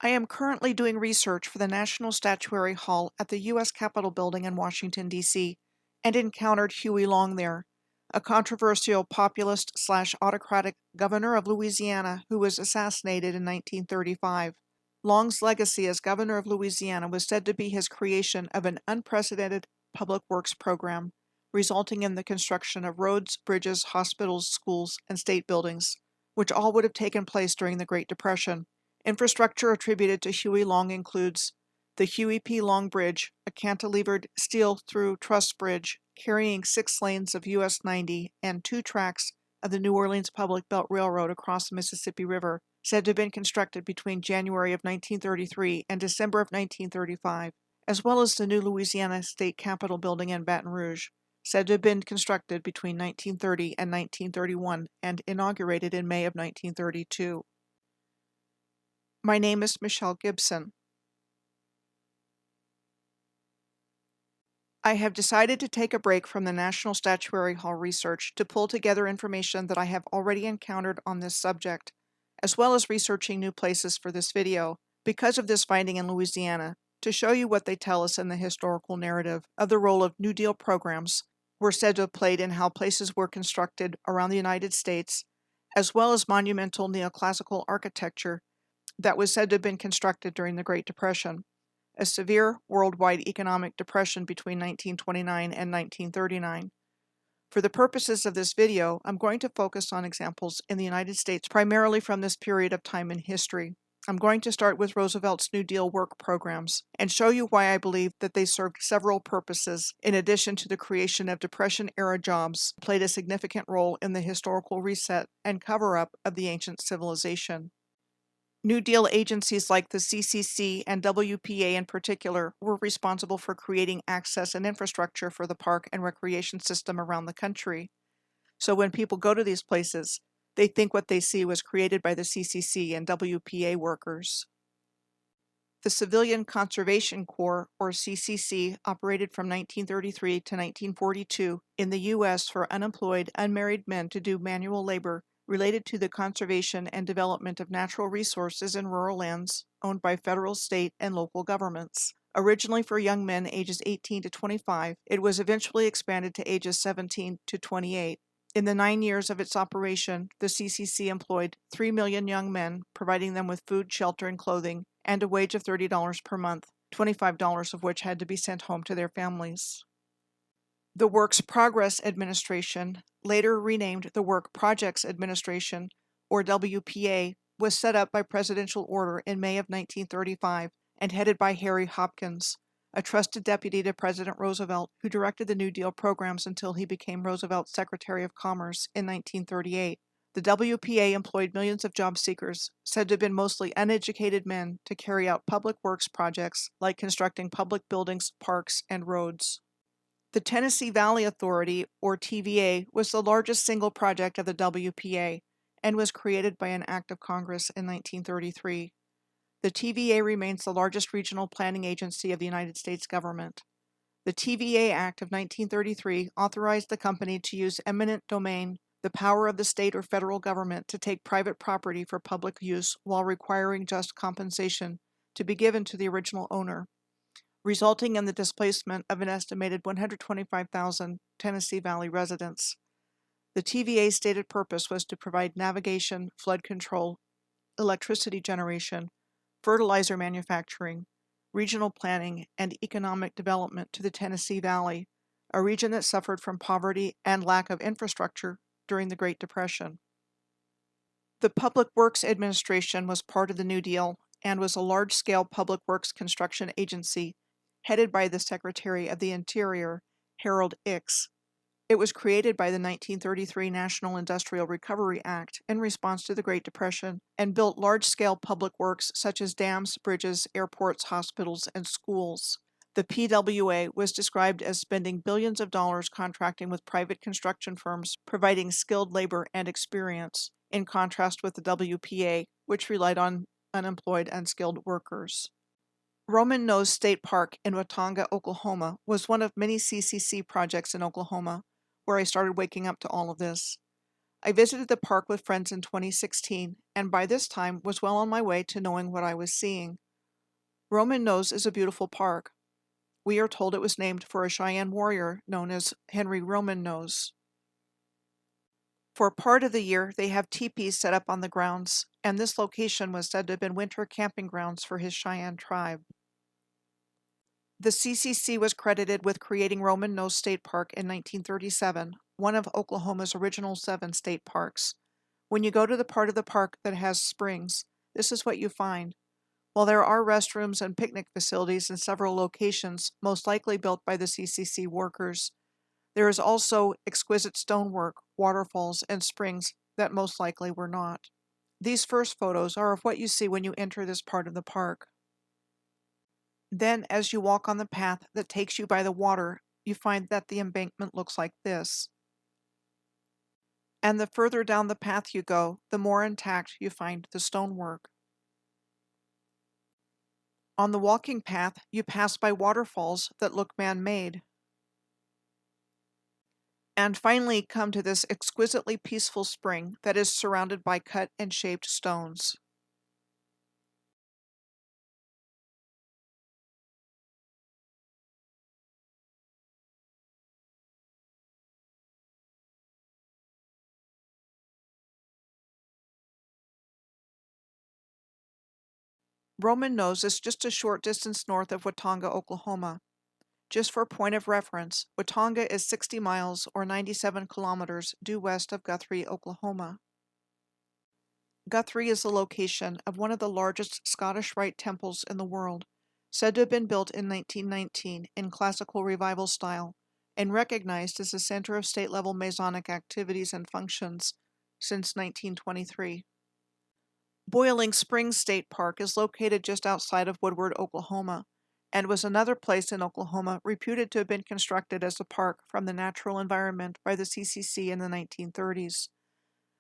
I am currently doing research for the National Statuary Hall at the U.S. Capitol Building in Washington, D.C., and encountered Huey Long there, a controversial populist/autocratic governor of Louisiana who was assassinated in 1935. Long's legacy as governor of Louisiana was said to be his creation of an unprecedented public works program, resulting in the construction of roads, bridges, hospitals, schools, and state buildings, which all would have taken place during the Great Depression. Infrastructure attributed to Huey Long includes the Huey P. Long Bridge, a cantilevered steel-through truss bridge carrying 6 lanes of US 90 and 2 tracks of the New Orleans Public Belt Railroad across the Mississippi River, said to have been constructed between January of 1933 and December of 1935, as well as the new Louisiana State Capitol building in Baton Rouge, said to have been constructed between 1930 and 1931 and inaugurated in May of 1932. My name is Michelle Gibson. I have decided to take a break from the National Statuary Hall research to pull together information that I have already encountered on this subject, as well as researching new places for this video, because of this finding in Louisiana, to show you what they tell us in the historical narrative of the role of New Deal programs were said to have played in how places were constructed around the United States, as well as monumental neoclassical architecture that was said to have been constructed during the Great Depression, a severe worldwide economic depression between 1929 and 1939. For the purposes of this video, I'm going to focus on examples in the United States primarily from this period of time in history. I'm going to start with Roosevelt's New Deal work programs and show you why I believe that they served several purposes in addition to the creation of Depression-era jobs, played a significant role in the historical reset and cover-up of the ancient civilization. New Deal agencies like the CCC and WPA in particular were responsible for creating access and infrastructure for the park and recreation system around the country. So when people go to these places, they think what they see was created by the CCC and WPA workers. The Civilian Conservation Corps, or CCC, operated from 1933 to 1942 in the U.S. for unemployed, unmarried men to do manual labor related to the conservation and development of natural resources in rural lands owned by federal, state, and local governments. Originally for young men ages 18 to 25, it was eventually expanded to ages 17 to 28. In the 9 years of its operation, the CCC employed 3 million young men, providing them with food, shelter, and clothing, and a wage of $30 per month, $25 of which had to be sent home to their families. The Works Progress Administration, later renamed the Work Projects Administration, or WPA, was set up by presidential order in May of 1935 and headed by Harry Hopkins, a trusted deputy to President Roosevelt who directed the New Deal programs until he became Roosevelt's Secretary of Commerce in 1938. The WPA employed millions of job seekers, said to have been mostly uneducated men, to carry out public works projects like constructing public buildings, parks, and roads. The Tennessee Valley Authority, or TVA, was the largest single project of the WPA and was created by an act of Congress in 1933. The TVA remains the largest regional planning agency of the United States government. The TVA Act of 1933 authorized the company to use eminent domain, the power of the state or federal government to take private property for public use while requiring just compensation to be given to the original owner, resulting in the displacement of an estimated 125,000 Tennessee Valley residents. The TVA's stated purpose was to provide navigation, flood control, electricity generation, fertilizer manufacturing, regional planning, and economic development to the Tennessee Valley, a region that suffered from poverty and lack of infrastructure during the Great Depression. The Public Works Administration was part of the New Deal and was a large-scale public works construction agency headed by the Secretary of the Interior, Harold Ickes. It was created by the 1933 National Industrial Recovery Act in response to the Great Depression and built large-scale public works such as dams, bridges, airports, hospitals, and schools. The PWA was described as spending billions of dollars contracting with private construction firms, providing skilled labor and experience, in contrast with the WPA, which relied on unemployed, unskilled workers. Roman Nose State Park in Watonga, Oklahoma, was one of many CCC projects in Oklahoma, where I started waking up to all of this. I visited the park with friends in 2016, and by this time was well on my way to knowing what I was seeing. Roman Nose is a beautiful park. We are told it was named for a Cheyenne warrior known as Henry Roman Nose. For part of the year, they have teepees set up on the grounds, and this location was said to have been winter camping grounds for his Cheyenne tribe. The CCC was credited with creating Roman Nose State Park in 1937, one of Oklahoma's original 7 state parks. When you go to the part of the park that has springs, this is what you find. While there are restrooms and picnic facilities in several locations, most likely built by the CCC workers, there is also exquisite stonework, waterfalls, and springs that most likely were not. These first photos are of what you see when you enter this part of the park. Then, as you walk on the path that takes you by the water, you find that the embankment looks like this. And the further down the path you go, the more intact you find the stonework. On the walking path, you pass by waterfalls that look man-made. And finally come to this exquisitely peaceful spring that is surrounded by cut and shaped stones. Roman Nose is just a short distance north of Watonga, Oklahoma. Just for point of reference, Watonga is 60 miles or 97 kilometers due west of Guthrie, Oklahoma. Guthrie is the location of one of the largest Scottish Rite temples in the world, said to have been built in 1919 in classical revival style, and recognized as a center of state-level Masonic activities and functions since 1923. Boiling Springs State Park is located just outside of Woodward, Oklahoma, and was another place in Oklahoma reputed to have been constructed as a park from the natural environment by the CCC in the 1930s.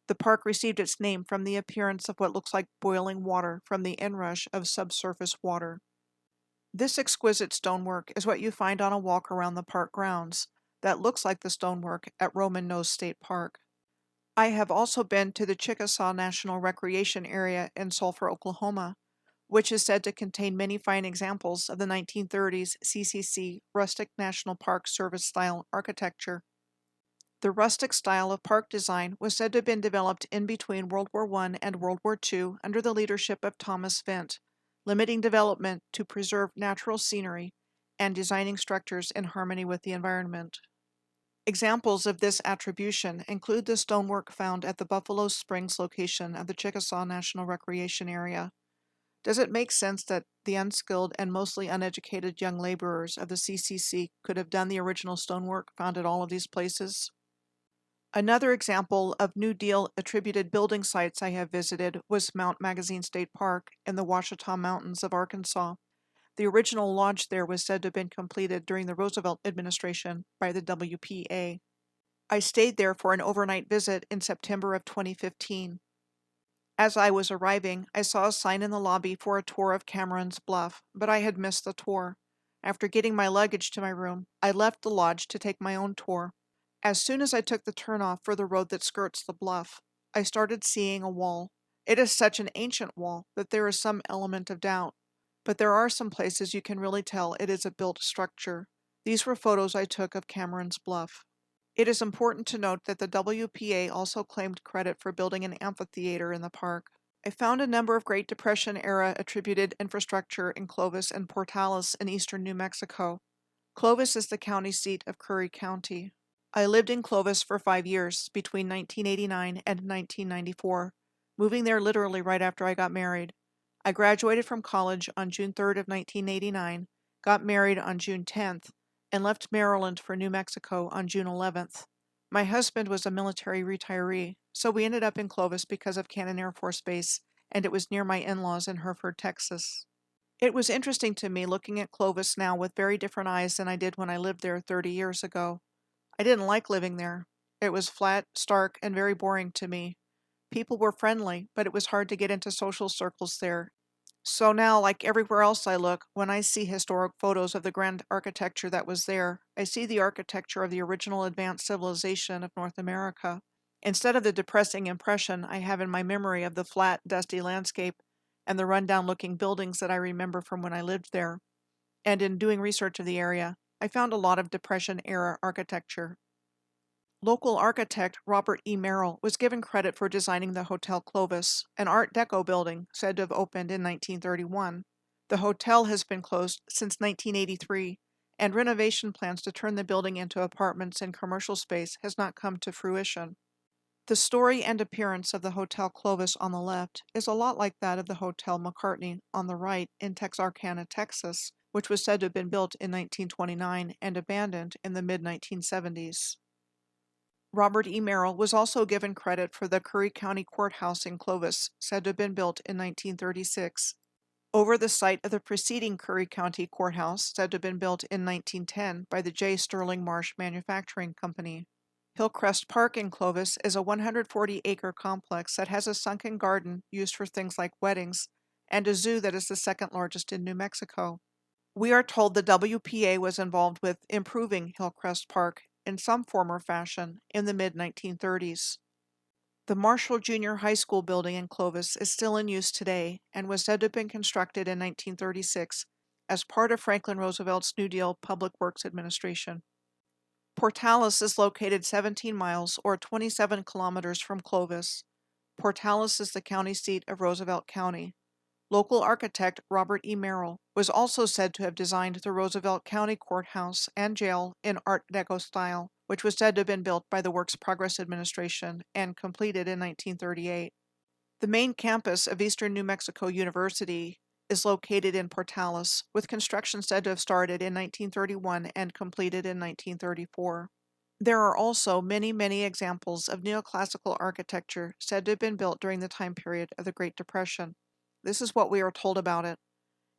The park received its name from the appearance of what looks like boiling water from the inrush of subsurface water. This exquisite stonework is what you find on a walk around the park grounds that looks like the stonework at Roman Nose State Park. I have also been to the Chickasaw National Recreation Area in Sulphur, Oklahoma, which is said to contain many fine examples of the 1930s CCC Rustic National Park Service-style architecture. The rustic style of park design was said to have been developed in between World War I and World War II under the leadership of Thomas Vint, limiting development to preserve natural scenery and designing structures in harmony with the environment. Examples of this attribution include the stonework found at the Buffalo Springs location of the Chickasaw National Recreation Area. Does it make sense that the unskilled and mostly uneducated young laborers of the CCC could have done the original stonework found at all of these places? Another example of New Deal attributed building sites I have visited was Mount Magazine State Park in the Ouachita Mountains of Arkansas. The original lodge there was said to have been completed during the Roosevelt administration by the WPA. I stayed there for an overnight visit in September of 2015. As I was arriving, I saw a sign in the lobby for a tour of Cameron's Bluff, but I had missed the tour. After getting my luggage to my room, I left the lodge to take my own tour. As soon as I took the turnoff for the road that skirts the bluff, I started seeing a wall. It is such an ancient wall that there is some element of doubt, but there are some places you can really tell it is a built structure. These were photos I took of Cameron's Bluff. It is important to note that the WPA also claimed credit for building an amphitheater in the park. I found a number of Great Depression-era attributed infrastructure in Clovis and Portales in eastern New Mexico. Clovis is the county seat of Curry County. I lived in Clovis for 5 years, between 1989 and 1994, moving there literally right after I got married. I graduated from college on June 3rd of 1989, got married on June 10th, and left Maryland for New Mexico on June 11th. My husband was a military retiree, so we ended up in Clovis because of Cannon Air Force Base, and it was near my in-laws in Hereford, Texas. It was interesting to me looking at Clovis now with very different eyes than I did when I lived there 30 years ago. I didn't like living there. It was flat, stark, and very boring to me. People were friendly, but it was hard to get into social circles there. So now, like everywhere else I look, when I see historic photos of the grand architecture that was there, I see the architecture of the original advanced civilization of North America. Instead of the depressing impression I have in my memory of the flat, dusty landscape and the rundown-looking buildings that I remember from when I lived there, and in doing research of the area, I found a lot of Depression-era architecture. Local architect Robert E. Merrill was given credit for designing the Hotel Clovis, an Art Deco building said to have opened in 1931. The hotel has been closed since 1983, and renovation plans to turn the building into apartments and commercial space has not come to fruition. The story and appearance of the Hotel Clovis on the left is a lot like that of the Hotel McCartney on the right in Texarkana, Texas, which was said to have been built in 1929 and abandoned in the mid-1970s. Robert E. Merrill was also given credit for the Curry County Courthouse in Clovis, said to have been built in 1936, over the site of the preceding Curry County Courthouse, said to have been built in 1910 by the J. Sterling Marsh Manufacturing Company. Hillcrest Park in Clovis is a 140-acre complex that has a sunken garden used for things like weddings, and a zoo that is the second largest in New Mexico. We are told the WPA was involved with improving Hillcrest Park in some form or fashion in the mid-1930s. The Marshall Junior High School building in Clovis is still in use today and was said to have been constructed in 1936 as part of Franklin Roosevelt's New Deal Public Works Administration. Portales is located 17 miles or 27 kilometers from Clovis. Portales is the county seat of Roosevelt County. Local architect Robert E. Merrill was also said to have designed the Roosevelt County Courthouse and jail in Art Deco style, which was said to have been built by the Works Progress Administration and completed in 1938. The main campus of Eastern New Mexico University is located in Portales, with construction said to have started in 1931 and completed in 1934. There are also many, many examples of neoclassical architecture said to have been built during the time period of the Great Depression. This is what we are told about it.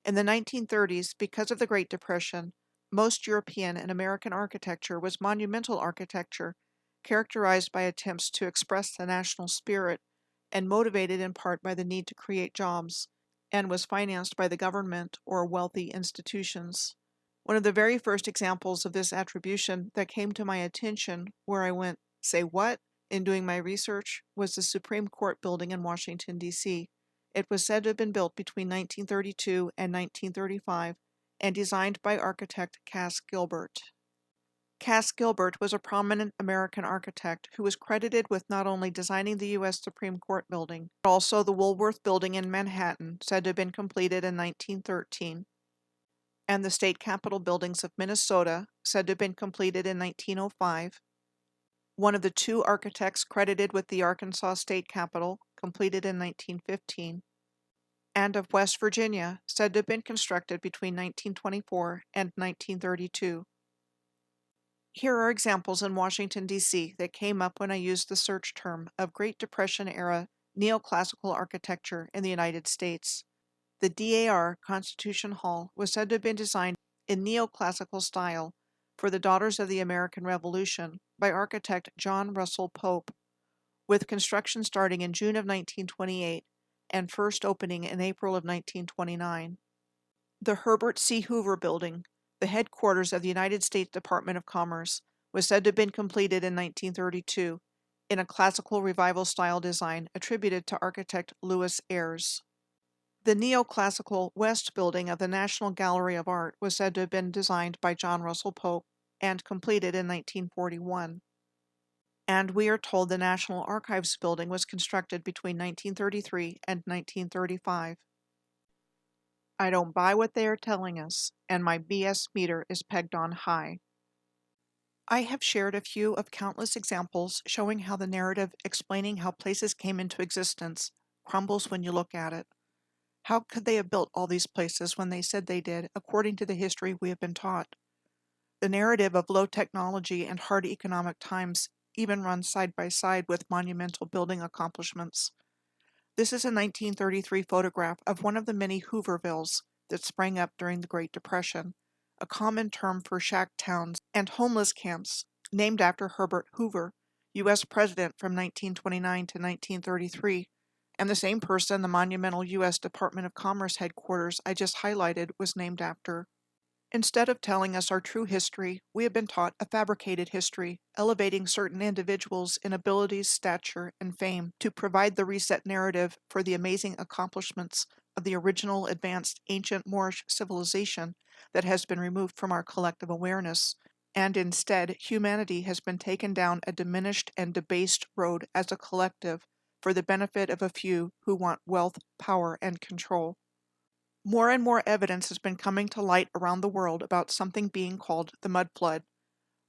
In the 1930s, because of the Great Depression, most European and American architecture was monumental architecture, characterized by attempts to express the national spirit and motivated in part by the need to create jobs, and was financed by the government or wealthy institutions. One of the very first examples of this attribution that came to my attention, where I went, "Say what?" in doing my research, was the Supreme Court building in Washington, D.C. It was said to have been built between 1932 and 1935 and designed by architect Cass Gilbert. Cass Gilbert was a prominent American architect who was credited with not only designing the U.S. Supreme Court building, but also the Woolworth building in Manhattan, said to have been completed in 1913, and the state capitol buildings of Minnesota, said to have been completed in 1905, one of the two architects credited with the Arkansas State Capitol, completed in 1915, and of West Virginia, said to have been constructed between 1924 and 1932. Here are examples in Washington, D.C. that came up when I used the search term of Great Depression-era neoclassical architecture in the United States. The DAR Constitution Hall was said to have been designed in neoclassical style for the Daughters of the American Revolution by architect John Russell Pope, with construction starting in June of 1928 and first opening in April of 1929. The Herbert C. Hoover Building, the headquarters of the United States Department of Commerce, was said to have been completed in 1932 in a classical revival-style design attributed to architect Louis Ayres. The neoclassical West Building of the National Gallery of Art was said to have been designed by John Russell Pope and completed in 1941. And we are told the National Archives Building was constructed between 1933 and 1935. I don't buy what they are telling us, and my BS meter is pegged on high. I have shared a few of countless examples showing how the narrative explaining how places came into existence crumbles when you look at it. How could they have built all these places when they said they did, according to the history we have been taught? The narrative of low technology and hard economic times even runs side by side with monumental building accomplishments. This is a 1933 photograph of one of the many Hoovervilles that sprang up during the Great Depression, a common term for shack towns and homeless camps named after Herbert Hoover, U.S. President from 1929 to 1933, and the same person the monumental U.S. Department of Commerce headquarters I just highlighted was named after. Instead of telling us our true history, we have been taught a fabricated history, elevating certain individuals in abilities, stature, and fame to provide the reset narrative for the amazing accomplishments of the original advanced ancient Moorish civilization that has been removed from our collective awareness, and instead humanity has been taken down a diminished and debased road as a collective for the benefit of a few who want wealth, power, and control. More and more evidence has been coming to light around the world about something being called the mud flood.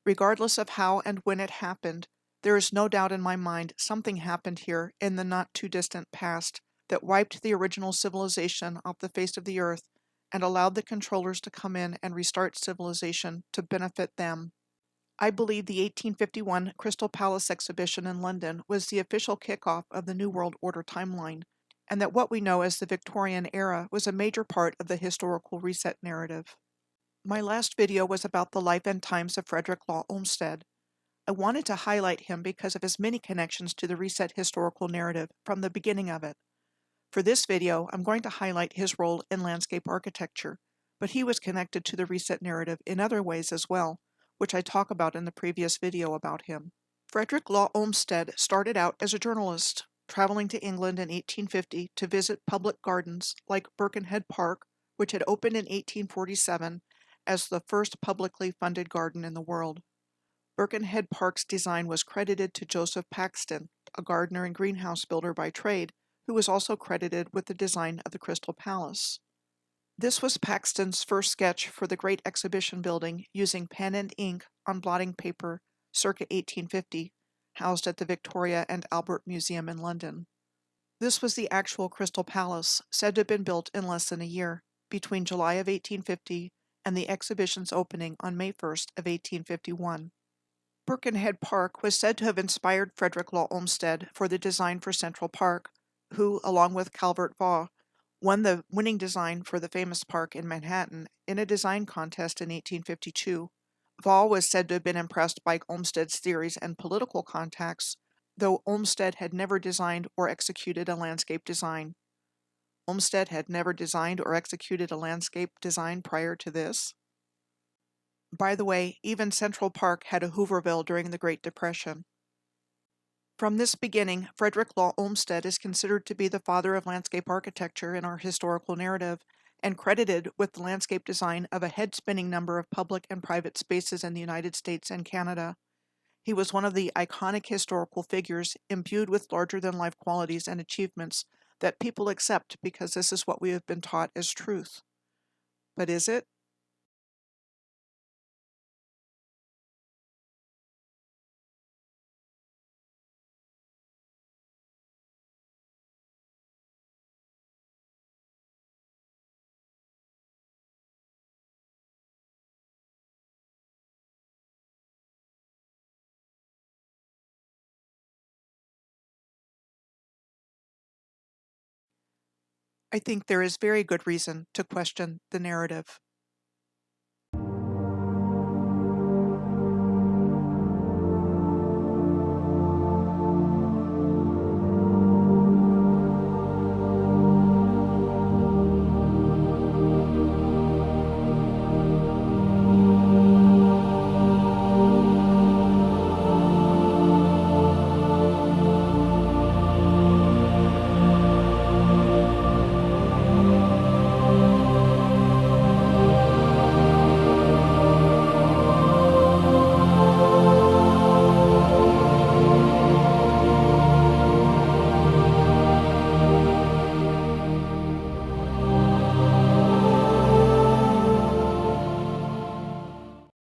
Regardless of how and when it happened, there is no doubt in my mind something happened here in the not too distant past that wiped the original civilization off the face of the earth and allowed the controllers to come in and restart civilization to benefit them. I believe the 1851 Crystal Palace exhibition in London was the official kickoff of the New World Order timeline, and that what we know as the Victorian era was a major part of the historical reset narrative. My last video was about the life and times of Frederick Law Olmsted. I wanted to highlight him because of his many connections to the reset historical narrative from the beginning of it. For this video, I'm going to highlight his role in landscape architecture, but he was connected to the reset narrative in other ways as well, which I talk about in the previous video about him. Frederick Law Olmsted started out as a journalist, traveling to England in 1850 to visit public gardens like Birkenhead Park, which had opened in 1847 as the first publicly funded garden in the world. Birkenhead Park's design was credited to Joseph Paxton, a gardener and greenhouse builder by trade, who was also credited with the design of the Crystal Palace. This was Paxton's first sketch for the Great Exhibition Building using pen and ink on blotting paper circa 1850, housed at the Victoria and Albert Museum in London. This was the actual Crystal Palace, said to have been built in less than a year, between July of 1850 and the exhibition's opening on May 1st of 1851. Birkenhead Park was said to have inspired Frederick Law Olmsted for the design for Central Park, who, along with Calvert Vaux, won the winning design for the famous park in Manhattan in a design contest in 1852. Vaux was said to have been impressed by Olmsted's theories and political contacts, though Olmsted had never designed or executed a landscape design. Olmsted had never designed or executed a landscape design prior to this. By the way, even Central Park had a Hooverville during the Great Depression. From this beginning, Frederick Law Olmsted is considered to be the father of landscape architecture in our historical narrative, and credited with the landscape design of a head-spinning number of public and private spaces in the United States and Canada. He was one of the iconic historical figures imbued with larger-than-life qualities and achievements that people accept because this is what we have been taught as truth. But is it? I think there is very good reason to question the narrative.